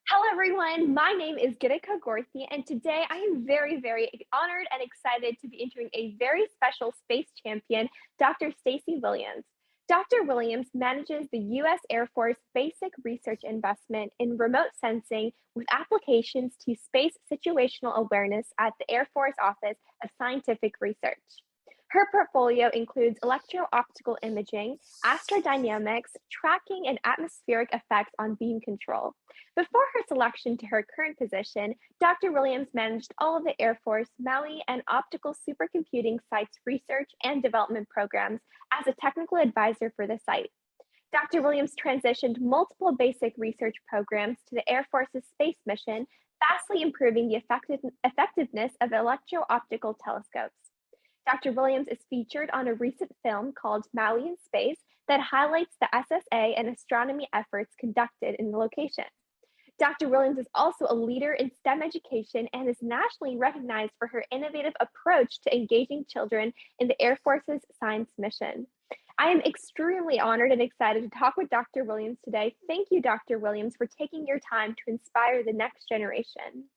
Hello, everyone. My name is Gitika Gorthy, and today I am very honored and excited to be interviewing a very special space champion, Dr. Stacie Williams. Dr. Williams manages the U.S. Air Force Basic Research Investment in remote sensing with applications to space situational awareness at the Air Force Office of Scientific Research. Her portfolio includes electro-optical imaging, astrodynamics, tracking, and atmospheric effects on beam control. Before her selection to her current position, Dr. Williams managed all of the Air Force, Maui, and optical supercomputing sites research and development programs as a technical advisor for the site. Dr. Williams transitioned multiple basic research programs to the Air Force's space mission, vastly improving the effectiveness of electro-optical telescopes. Dr. Williams is featured on a recent film called Maui in Space that highlights the SSA and astronomy efforts conducted in the location. Dr. Williams is also a leader in STEM education and is nationally recognized for her innovative approach to engaging children in the Air Force's science mission. I am extremely honored and excited to talk with Dr. Williams today. Thank you, Dr. Williams, for taking your time to inspire the next generation.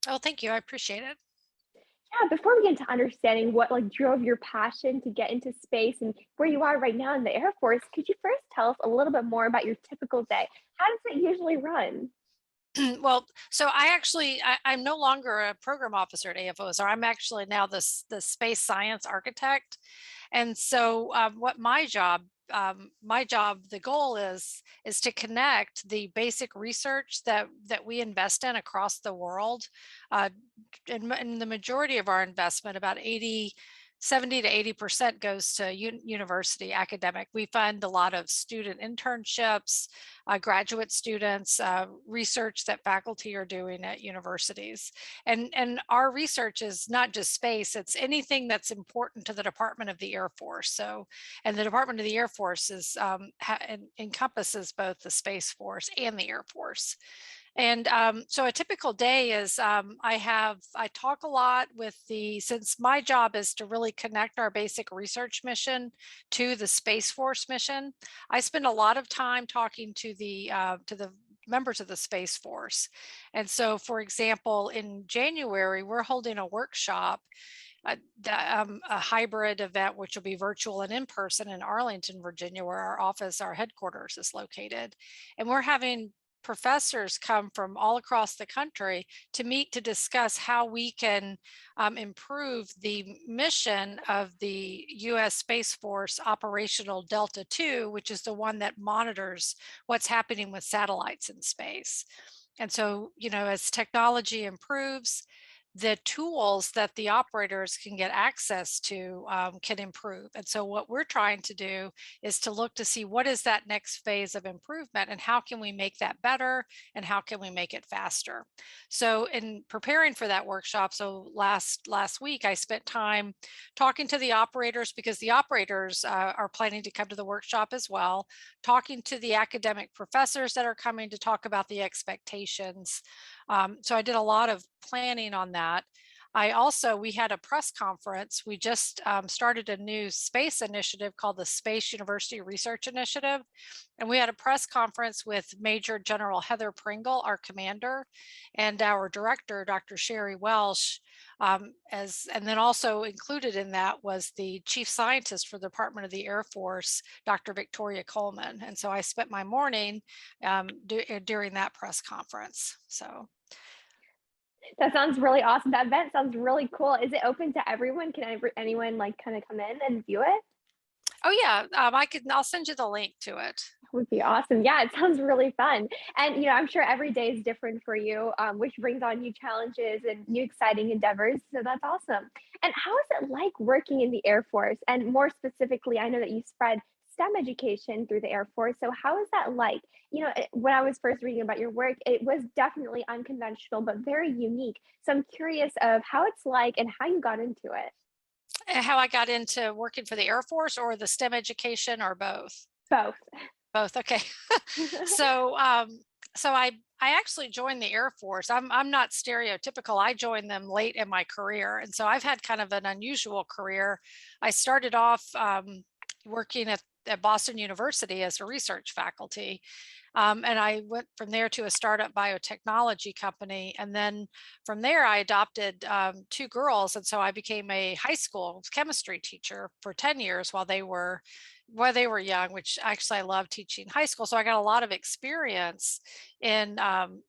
Oh, thank you. I appreciate it. Yeah, before we get into understanding what drove your passion to get into space and where you are right now in the Air Force, could you first tell us a little bit more about your typical day? How does it usually run? Well, so I'm no longer a program officer at AFOSR. I'm actually now the space science architect. And so what my job, the goal is to connect the basic research that we invest in across the world. And the majority of our investment, about 70 to 80% goes to university academic. We fund a lot of student internships, graduate students, research that faculty are doing at universities. And our research is not just space, it's anything that's important to the Department of the Air Force. And the Department of the Air Force encompasses both the Space Force and the Air Force. And so a typical day is I talk a lot since my job is to really connect our basic research mission to the Space Force mission. I spend a lot of time talking to the members of the Space Force. And so, for example, in January, we're holding a workshop, a hybrid event, which will be virtual and in person in Arlington, Virginia, where our headquarters is located. And we're having professors come from all across the country to meet to discuss how we can improve the mission of the U.S. Space Force operational Delta II, which is the one that monitors what's happening with satellites in space. And so, as technology improves, the tools that the operators can get access to can improve. And so what we're trying to do is to look to see what is that next phase of improvement and how can we make that better and how can we make it faster. So in preparing for that workshop, so last week I spent time talking to the operators because the operators are planning to come to the workshop as well, talking to the academic professors that are coming to talk about the expectations. So I did a lot of planning on that. We had a press conference. We just started a new space initiative called the Space University Research Initiative. And we had a press conference with Major General Heather Pringle, our commander, and our director, Dr. Sherry Welsh. And then also included in that was the chief scientist for the Department of the Air Force, Dr. Victoria Coleman. And so I spent my morning during that press conference. So That sounds really awesome. That event sounds really cool. Is it open to everyone? Can anyone kind of come in and view it? oh yeah, I'll send you the link to it. Would be awesome. Yeah, it sounds really fun. And I'm sure every day is different for you, which brings on new challenges and new exciting endeavors. So that's awesome. And how is it like working in the Air Force? And more specifically, I know that you spread STEM education through the Air Force. So how is that like? When I was first reading about your work, it was definitely unconventional, but very unique. So I'm curious of how it's like and how you got into it. How I got into working for the Air Force or the STEM education or both? Both. Both. Okay. So, I actually joined the Air Force. I'm not stereotypical. I joined them late in my career, and so I've had kind of an unusual career. I started off working at Boston University as a research faculty. And I went from there to a startup biotechnology company. And then from there, I adopted two girls. And so I became a high school chemistry teacher for 10 years while they were young, which actually I love teaching high school. So I got a lot of experience in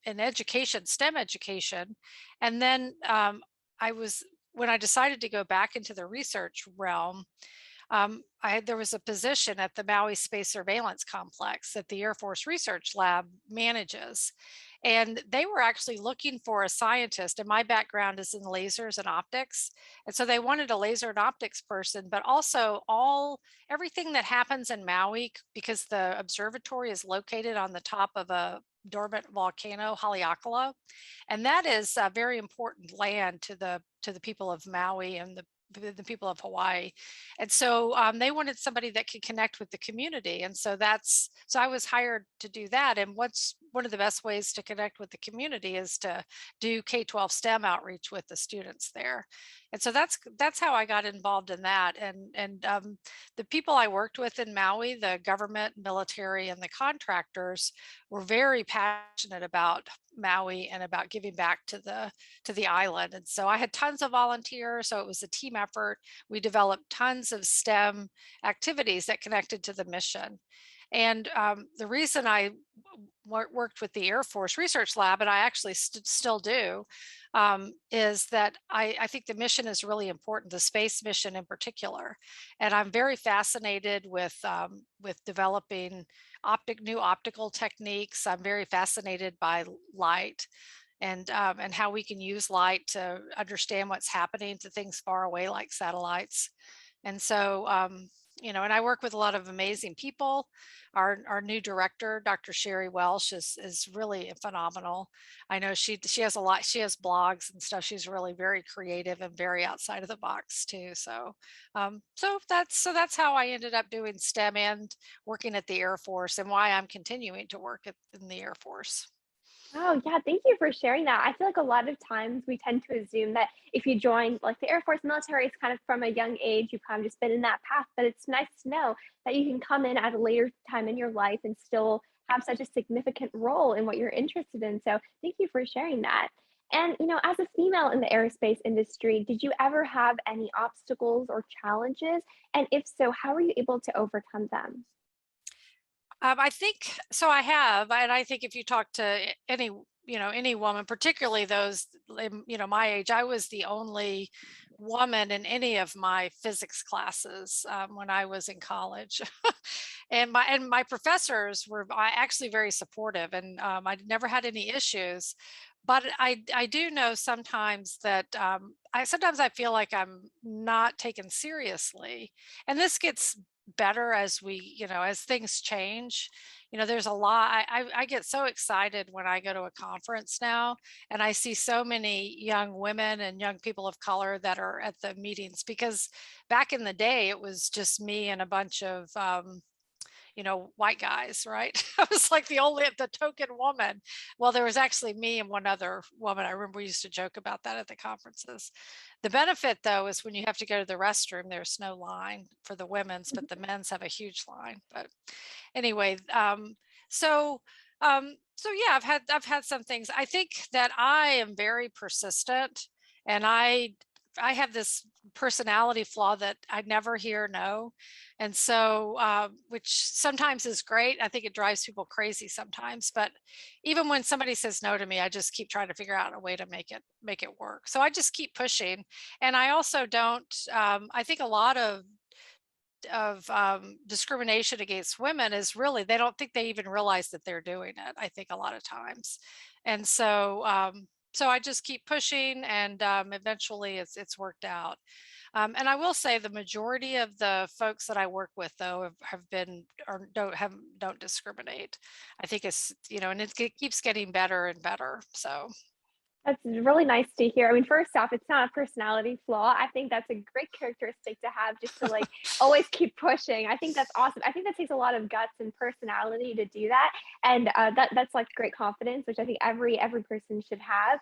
education, STEM education. And then I was when I decided to go back into the research realm, there was a position at the Maui Space Surveillance Complex that the Air Force Research Lab manages. And they were actually looking for a scientist, and my background is in lasers and optics. And so they wanted a laser and optics person, but also everything that happens in Maui, because the observatory is located on the top of a dormant volcano, Haleakala, and that is very important land to the people of Maui and the people of Hawaii. And so they wanted somebody that could connect with the community. And so I was hired to do that. And what's one of the best ways to connect with the community is to do K-12 STEM outreach with the students there. And so that's how I got involved in that. And the people I worked with in Maui, the government, military, and the contractors were very passionate about Maui and about giving back to the island. And so I had tons of volunteers. So it was a team effort. We developed tons of STEM activities that connected to the mission. And the reason I worked with the Air Force Research Lab, and I actually still do, is that I think the mission is really important, the space mission in particular. And I'm very fascinated with developing new optical techniques. I'm very fascinated by light and how we can use light to understand what's happening to things far away like satellites. And so, and I work with a lot of amazing people. Our new director, Dr. Sherry Welsh, is really phenomenal. I know she has a lot. She has blogs and stuff. She's really very creative and very outside of the box too. So that's how I ended up doing STEM and working at the Air Force, and why I'm continuing to work in the Air Force. Oh, yeah, thank you for sharing that. I feel like a lot of times we tend to assume that if you join like the Air Force military, it's kind of from a young age, you've kind of just been in that path. But it's nice to know that you can come in at a later time in your life and still have such a significant role in what you're interested in. So thank you for sharing that. And, as a female in the aerospace industry, did you ever have any obstacles or challenges? And if so, how were you able to overcome them? I think so. I have, and I think if you talk to any woman, particularly those my age, I was the only woman in any of my physics classes when I was in college, and my professors were actually very supportive, and I never had any issues. But I do know sometimes that I feel like I'm not taken seriously, and this gets better as as things change. There's a lot. I get so excited when I go to a conference now and I see so many young women and young people of color that are at the meetings, because back in the day it was just me and a bunch of white guys, right? I was like the token woman. Well, there was actually me and one other woman. I remember we used to joke about that at the conferences. The benefit, though, is when you have to go to the restroom, there's no line for the women's, but the men's have a huge line. But anyway, so yeah, I've had some things. I think that I am very persistent, and I have this personality flaw that I never hear no. And so, which sometimes is great. I think it drives people crazy sometimes, but even when somebody says no to me, I just keep trying to figure out a way to make it work. So I just keep pushing. And I also don't, I think a lot of discrimination against women is really, they don't think they even realize that they're doing it, I think a lot of times. And so I just keep pushing, and eventually it's worked out. And I will say the majority of the folks that I work with, though, have been or don't discriminate. I think it's and it keeps getting better and better. So That's really nice to hear. I mean, first off, it's not a personality flaw. I think that's a great characteristic to have just to like always keep pushing. I think that's awesome. I think that takes a lot of guts and personality to do that. And that's like great confidence, which I think every person should have.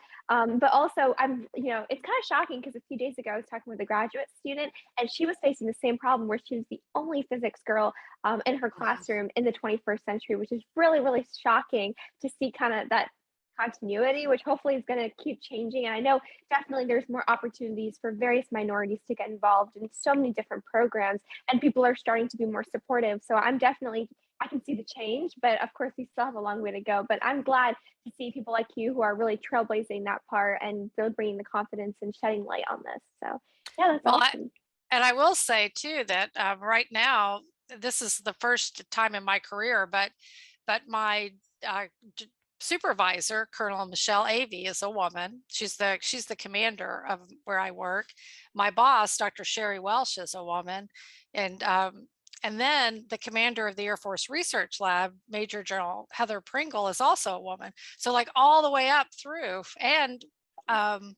But also it's kind of shocking because a few days ago I was talking with a graduate student and she was facing the same problem where she was the only physics girl in her Mhm. classroom in the 21st century, which is really, really shocking to see kind of that continuity, which hopefully is going to keep changing. And I know definitely there's more opportunities for various minorities to get involved in so many different programs, and people are starting to be more supportive. So I can see the change, but of course, we still have a long way to go. But I'm glad to see people like you who are really trailblazing that part and really bringing the confidence and shedding light on this. So, yeah, that's Well, awesome. and I will say too that right now, this is the first time in my career, but my uh, d- supervisor, Colonel Michelle Avey, is a woman. She's the commander of where I work. My boss, Dr. Sherry Welsh, is a woman, and and then the commander of the Air Force Research Lab, Major General Heather Pringle, is also a woman. So like all the way up through, and um,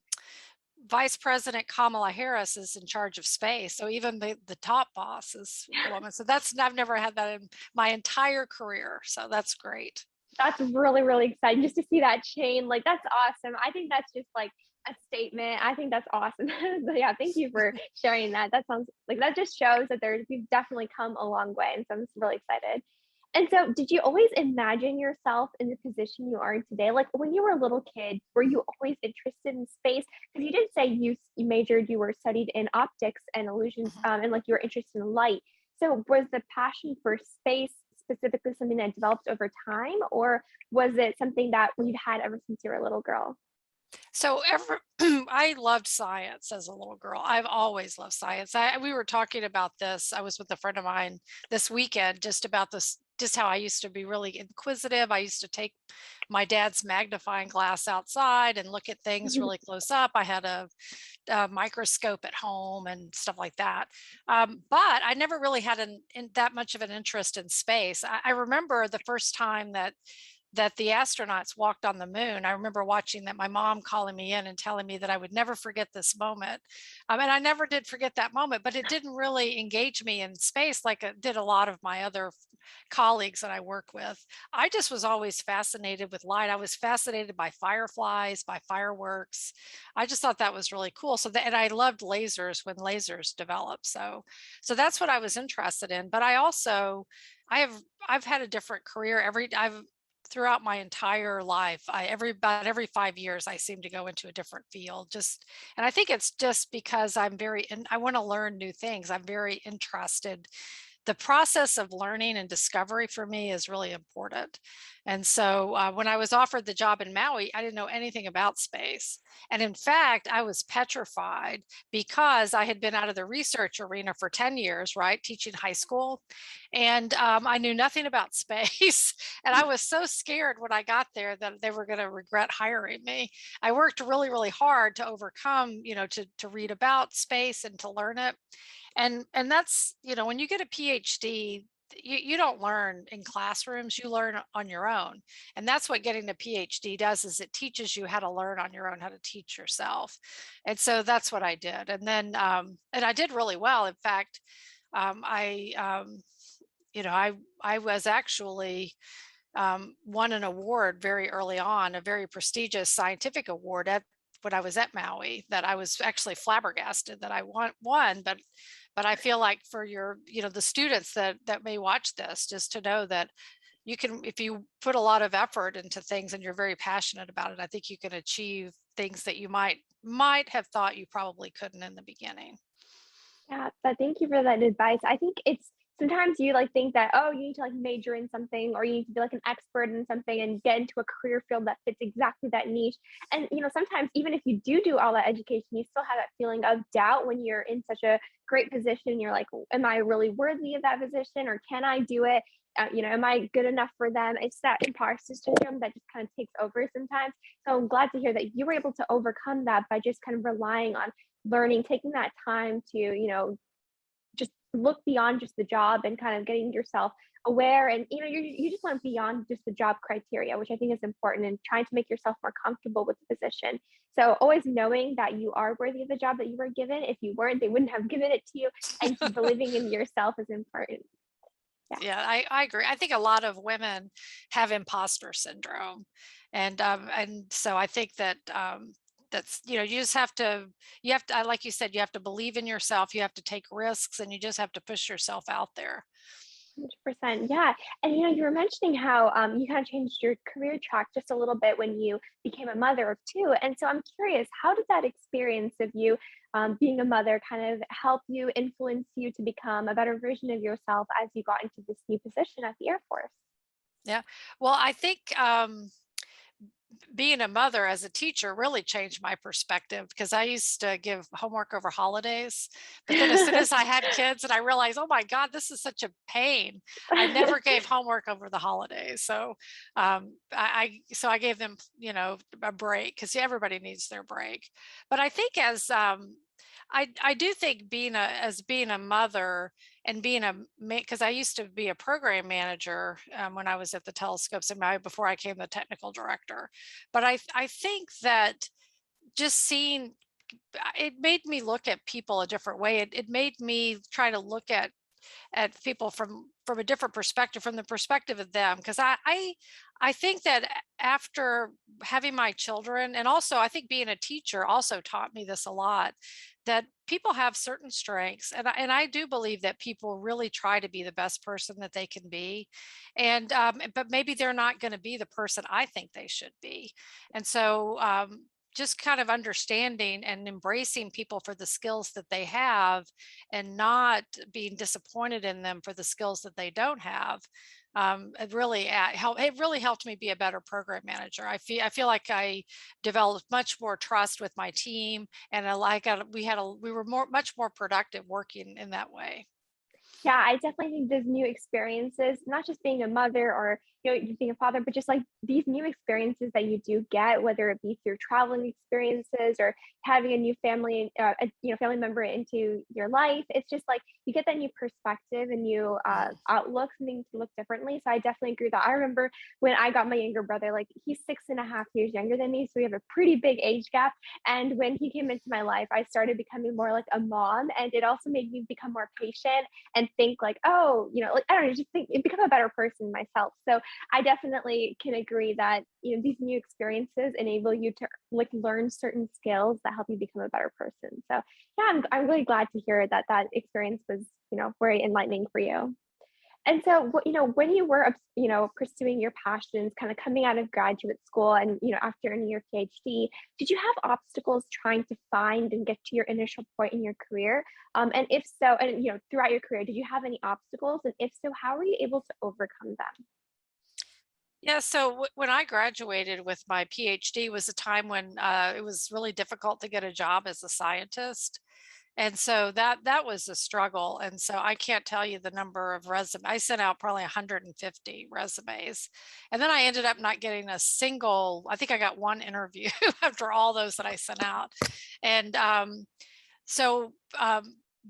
Vice President Kamala Harris is in charge of space. So even the top boss is a woman. So that's I've never had that in my entire career. So that's great. That's really, really exciting just to see that chain. Like, that's awesome. I think that's just like a statement. I think that's awesome. So, yeah, thank you for sharing that. That sounds like that just shows that we've definitely come a long way. And so I'm just really excited. And so, did you always imagine yourself in the position you are in today? Like when you were a little kid, were you always interested in space? Because you did say you were studied in optics and illusions, Mhm. and like you were interested in light. So, was the passion for space specifically something that developed over time, or was it something that you'd had ever since you were a little girl? So ever I loved science as a little girl. I've always loved science. We were talking about this. I was with a friend of mine this weekend just about this, just how I used to be really inquisitive. I used to take my dad's magnifying glass outside and look at things really close up. I had a microscope at home and stuff like that. But I never really had that much of an interest in space. I remember the first time that the astronauts walked on the moon. I remember watching that, my mom calling me in and telling me that I would never forget this moment. And I never did forget that moment, but it didn't really engage me in space like it did a lot of my other colleagues that I work with. I just was always fascinated with light. I was fascinated by fireflies, by fireworks. I just thought that was really cool. And I loved lasers when lasers developed. So that's what I was interested in. But I also, I have, I've had a different career I've throughout my entire life. About every 5 years I seem to go into a different field, and I think it's just because I want to learn new things. I'm very interested. The process of learning and discovery for me is really important. And so when I was offered the job in Maui, I didn't know anything about space. And in fact, I was petrified because I had been out of the research arena for 10 years, right, teaching high school. And I knew nothing about space. And I was so scared when I got there that they were going to regret hiring me. I worked really, really hard to overcome, to read about space and to learn it. And that's, when you get a PhD, you don't learn in classrooms, you learn on your own. And that's what getting a PhD does, is it teaches you how to learn on your own, how to teach yourself. And so that's what I did. And then and I did really well. In fact, I I was actually won an award very early on, a very prestigious scientific award when I was at Maui, that I was actually flabbergasted that I won. But I feel like for the students that may watch this, just to know that you can, if you put a lot of effort into things and you're very passionate about it, I think you can achieve things that you might have thought you probably couldn't in the beginning. Yeah, but thank you for that advice. I think it's sometimes you like think that, oh, you need to like major in something or you need to be like an expert in something and get into a career field that fits exactly that niche. And sometimes even if you do all that education, you still have that feeling of doubt when you're in such a great position. You're like, am I really worthy of that position or can I do it? Am I good enough for them? It's that imposter syndrome that just kind of takes over sometimes. So I'm glad to hear that you were able to overcome that by just kind of relying on learning, taking that time to, just look beyond just the job and kind of getting yourself aware, and you just want beyond just the job criteria, which I think is important, and trying to make yourself more comfortable with the position. So always knowing that you are worthy of the job that you were given. If you weren't, they wouldn't have given it to you, and believing in yourself is important. Yeah. Yeah, I agree. I think a lot of women have imposter syndrome. And so I think that that's, you just have to, like you said, you have to believe in yourself, you have to take risks, and you just have to push yourself out there. 100%. Yeah. And you were mentioning how you kind of changed your career track just a little bit when you became a mother of two. And so I'm curious, how did that experience of you being a mother kind of help you, influence you to become a better version of yourself as you got into this new position at the Air Force? Yeah. Well, I think being a mother as a teacher really changed my perspective, because I used to give homework over holidays. But then as soon as I had kids and I realized, oh my God, this is such a pain, I never gave homework over the holidays. So I gave them, a break, because everybody needs their break. But I think as I do think being a mother and being because I used to be a program manager when I was at the telescopes in Maui before I became the technical director. But I think that just seeing it made me look at people a different way. It made me try to look at people from a different perspective, from the perspective of them, because I think that after having my children, and also I think being a teacher also taught me this a lot, that people have certain strengths, and I do believe that people really try to be the best person that they can be, and but maybe they're not going to be the person I think they should be. And so just kind of understanding and embracing people for the skills that they have, and not being disappointed in them for the skills that they don't have. It really helped me be a better program manager. I feel like I developed much more trust with my team, and we were much more productive working in that way. Yeah, I definitely think those new experiences, not just being a mother or just being a father, but just like these new experiences that you do get, whether it be through traveling experiences or having a new family, family member into your life. It's just like you get that new perspective and new Mhm. outlook, something to look differently. So I definitely agree with that. I remember when I got my younger brother, like he's 6.5 years younger than me, so we have a pretty big age gap. And when he came into my life, I started becoming more like a mom, and it also made me become more patient and think like, oh, like I don't know, just think become a better person myself. So I definitely can agree that these new experiences enable you to like learn certain skills that help you become a better person. So yeah, I'm really glad to hear that that experience was very enlightening for you. And so, when you were, pursuing your passions, kind of coming out of graduate school and, after earning your PhD, did you have obstacles trying to find and get to your initial point in your career? And if so, and, throughout your career, did you have any obstacles? And if so, how were you able to overcome them? Yeah, so when I graduated with my PhD was a time when it was really difficult to get a job as a scientist. And so that was a struggle. And so I can't tell you the number of resumes. I sent out probably 150 resumes. And then I ended up not getting a single, I think I got one interview after all those that I sent out. And so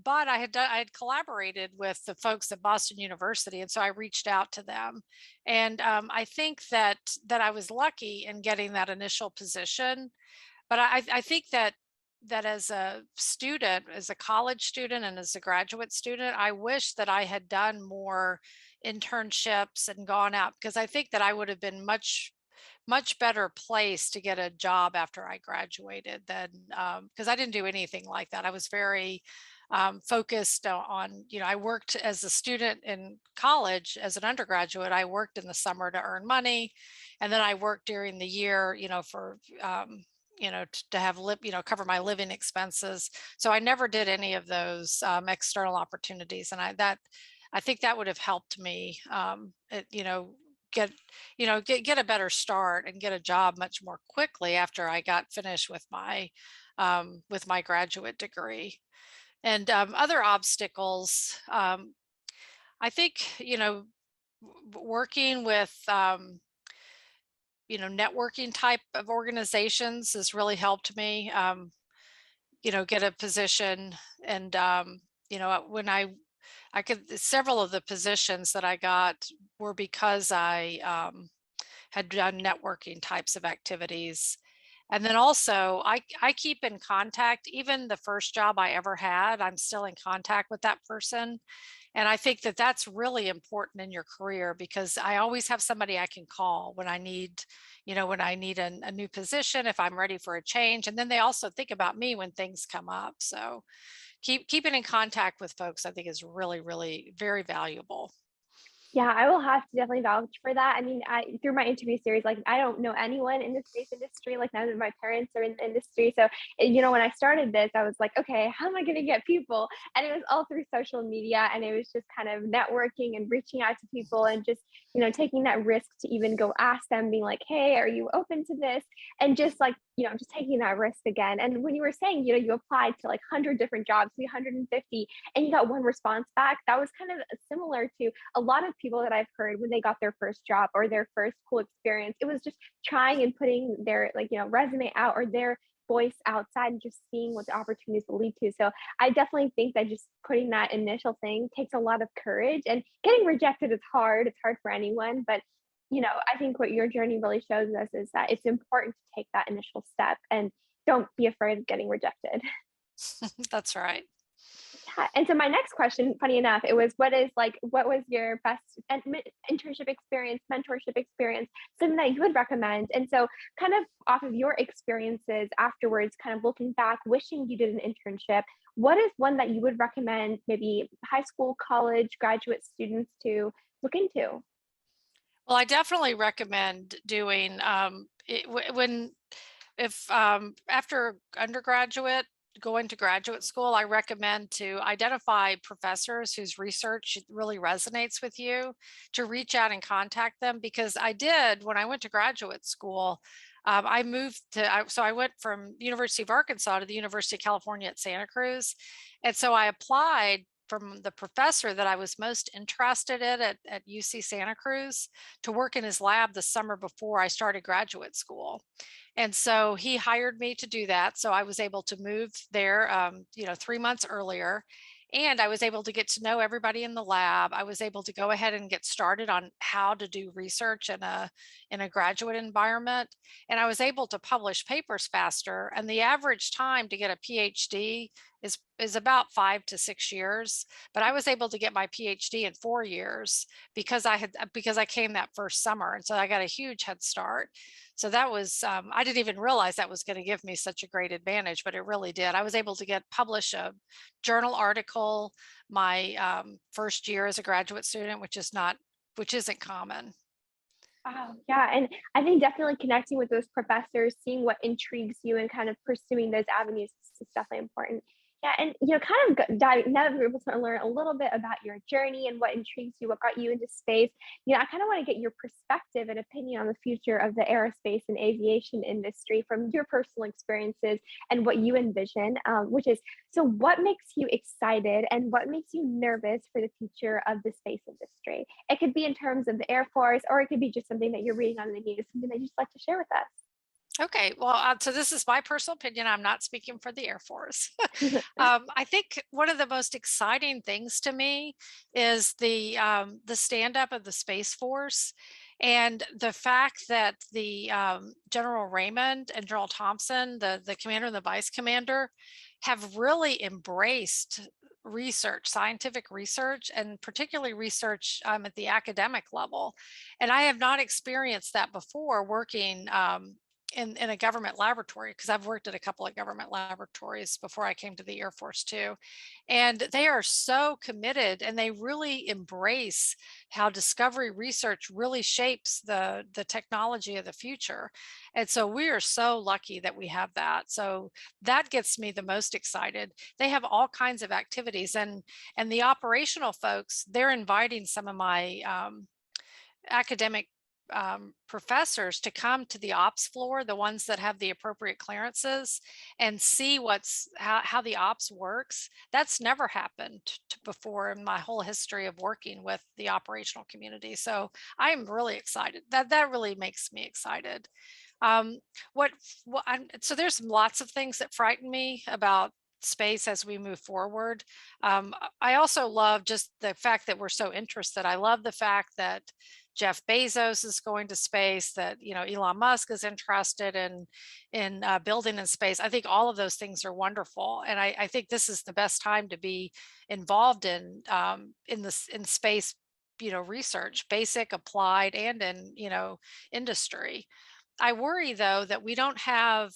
but I had collaborated with the folks at Boston University, and so I reached out to them, and I think that I was lucky in getting that initial position. But I think that as a student, as a college student, and as a graduate student, I wish that I had done more internships and gone out, because I think that I would have been much better place to get a job after I graduated than because I didn't do anything like that. I was very focused on, I worked as a student in college as an undergraduate. I worked in the summer to earn money. And then I worked during the year, for, to have cover my living expenses. So I never did any of those external opportunities. And I think that would have helped me, get get a better start and get a job much more quickly after I got finished with my graduate degree. And other obstacles, I think, working with networking type of organizations has really helped me, get a position. And when I several of the positions that I got were because I had done networking types of activities. And then also, I keep in contact, even the first job I ever had, I'm still in contact with that person. And I think that that's really important in your career because I always have somebody I can call when I need, when I need a new position, if I'm ready for a change. And then they also think about me when things come up. So keeping in contact with folks, I think is really, really very valuable. Yeah, I will have to definitely vouch for that. I mean, through my interview series, like I don't know anyone in the space industry. Like none of my parents are in the industry. So, when I started this, I was like, okay, how am I going to get people? And it was all through social media, and it was just kind of networking and reaching out to people, and just taking that risk to even go ask them, being like, hey, are you open to this? And just like just taking that risk again. And when you were saying, you applied to like 100 different jobs, 350, and you got one response back, that was kind of similar to a lot of people that I've heard when they got their first job or their first cool experience. It was just trying and putting their resume out or their voice outside and just seeing what the opportunities will lead to. So I definitely think that just putting that initial thing takes a lot of courage, and getting rejected is hard. It's hard for anyone, but I think what your journey really shows us is that it's important to take that initial step and don't be afraid of getting rejected. That's right. Yeah, and so my next question, funny enough, it was what was your best internship experience, mentorship experience, something that you would recommend? And so kind of off of your experiences afterwards, kind of looking back, wishing you did an internship, what is one that you would recommend maybe high school, college, graduate students to look into? Well, I definitely recommend doing when if after undergraduate going to graduate school, I recommend to identify professors whose research really resonates with you, to reach out and contact them. Because I did when I went to graduate school. I moved so I went from University of Arkansas to the University of California at Santa Cruz, and so I applied from the professor that I was most interested in at UC Santa Cruz to work in his lab the summer before I started graduate school. And so he hired me to do that. So I was able to move there, 3 months earlier. And I was able to get to know everybody in the lab. I was able to go ahead and get started on how to do research in a graduate environment. And I was able to publish papers faster. And the average time to get a PhD is about 5 to 6 years. But I was able to get my PhD in 4 years because I came that first summer. And so I got a huge head start. So that was, I didn't even realize that was going to give me such a great advantage, but it really did. I was able to publish a journal article my first year as a graduate student, which isn't common. Wow, yeah, and I think definitely connecting with those professors, seeing what intrigues you, and kind of pursuing those avenues is definitely important. Yeah, and kind of diving now that we're able to learn a little bit about your journey and what intrigues you, what got you into space. I kind of want to get your perspective and opinion on the future of the aerospace and aviation industry from your personal experiences and what you envision. Which is, so what makes you excited and what makes you nervous for the future of the space industry? It could be in terms of the Air Force, or it could be just something that you're reading on the news, something that you just like to share with Okay, well, so this is my personal opinion. I'm not speaking for the Air Force. us. I think one of the most exciting things to me is the stand up of the Space Force, and the fact that the General Raymond and General Thompson, the commander and the vice commander, have really embraced research, scientific research, and particularly research at the academic level. And I have not experienced that before working in a government laboratory, because I've worked at a couple of government laboratories before I came to the Air Force too. And they are so committed, and they really embrace how discovery research really shapes the technology of the future. And so we are so lucky that we have that. So that gets me the most excited. They have all kinds of activities, and the operational folks, they're inviting some of my academic professors to come to the ops floor, the ones that have the appropriate clearances, and see how the ops works. That's never happened before in my whole history of working with the operational community. So I'm really excited. That really makes me excited. Um, what so there's lots of things that frighten me about space as we move forward. I also love just the fact that we're so interested. I love the fact that Jeff Bezos is going to space, that Elon Musk is interested in building in space. I think all of those things are wonderful, and I think this is the best time to be involved in space, research, basic, applied, and in industry. I worry though that we don't have,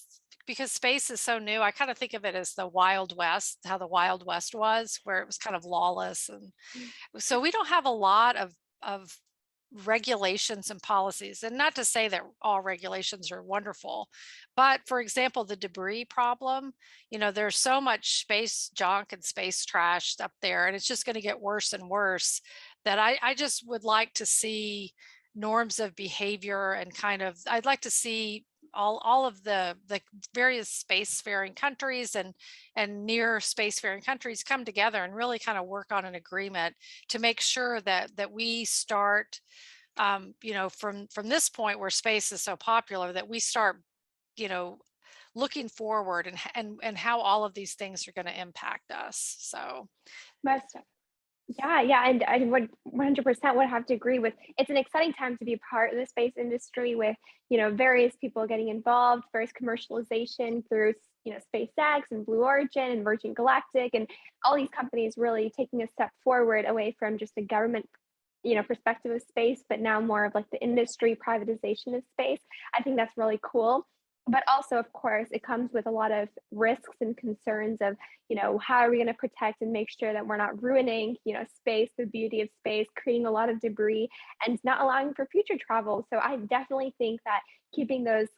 because space is so new. I kind of think of it as the Wild West, how the Wild West was, where it was kind of lawless, and so we don't have a lot of regulations and policies. And not to say that all regulations are wonderful, but for example, the debris problem, there's so much space junk and space trash up there, and it's just going to get worse and worse, that I just would like to see norms of behavior, and kind of I'd like to see all of the various spacefaring countries and near spacefaring countries come together and really kind of work on an agreement to make sure that we start, from this point where space is so popular, that we start, you know looking forward, and how all of these things are going to impact us. So Most Yeah, yeah, and I would 100% would have to agree with, it's an exciting time to be a part of the space industry with, various people getting involved, first commercialization through, SpaceX and Blue Origin and Virgin Galactic, and all these companies really taking a step forward away from just the government, perspective of space, but now more of like the industry privatization of space. I think that's really cool. But also, of course, it comes with a lot of risks and concerns of, how are we going to protect and make sure that we're not ruining, space, the beauty of space, creating a lot of debris and not allowing for future travel. So I definitely think that keeping those,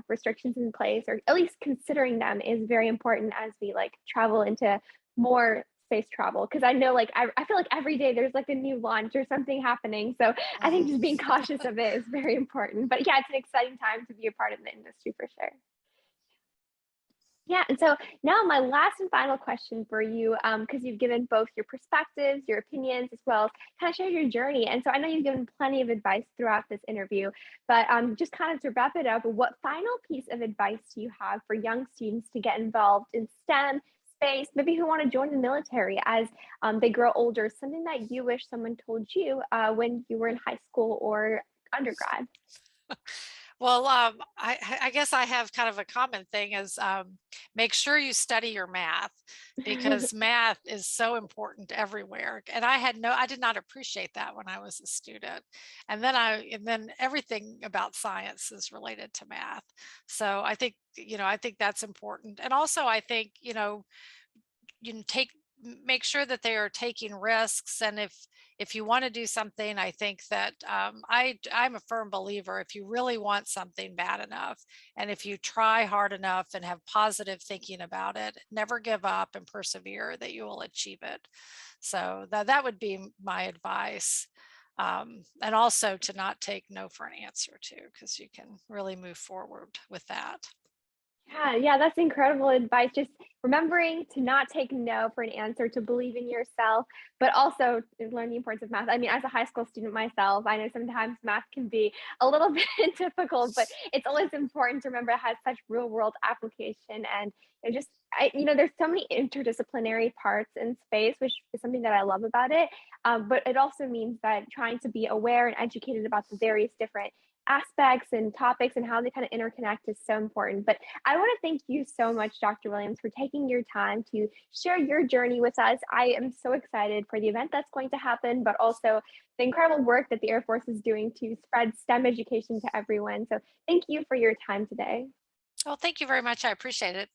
restrictions in place, or at least considering them, is very important as we like travel into more space travel. Because I know, like, I feel like every day there's like a new launch or something happening. So I think just being cautious of it is very important. But yeah, it's an exciting time to be a part of the industry for sure. Yeah, and so now my last and final question for you, because you've given both your perspectives, your opinions, as well as kind of share your journey. And so I know you've given plenty of advice throughout this interview, but just kind of to wrap it up, what final piece of advice do you have for young students to get involved in STEM, space, maybe who want to join the military as they grow older? Something that you wish someone told you when you were in high school or undergrad? Well, I guess I have kind of a common thing is, make sure you study your math, because math is so important everywhere. And I did not appreciate that when I was a student. And then everything about science is related to math. So I think that's important. And also I think, you can make sure that they are taking risks. And if you want to do something, I think that, I'm a firm believer, if you really want something bad enough, and if you try hard enough and have positive thinking about it, never give up and persevere, that you will achieve it. So that would be my advice. And also to not take no for an answer too, because you can really move forward with that. Yeah, yeah, that's incredible advice. Just remembering to not take no for an answer, to believe in yourself, but also to learn the importance of math. I mean, as a high school student myself, I know sometimes math can be a little bit difficult, but it's always important to remember it has such real world application. And there's so many interdisciplinary parts in space, which is something that I love about it. But it also means that trying to be aware and educated about the various different aspects and topics and how they kind of interconnect is so important. But I want to thank you so much, Dr. Williams, for taking your time to share your journey with us. I am so excited for the event that's going to happen, but also the incredible work that the Air Force is doing to spread STEM education to everyone. So thank you for your time today. Well, thank you very much. I appreciate it.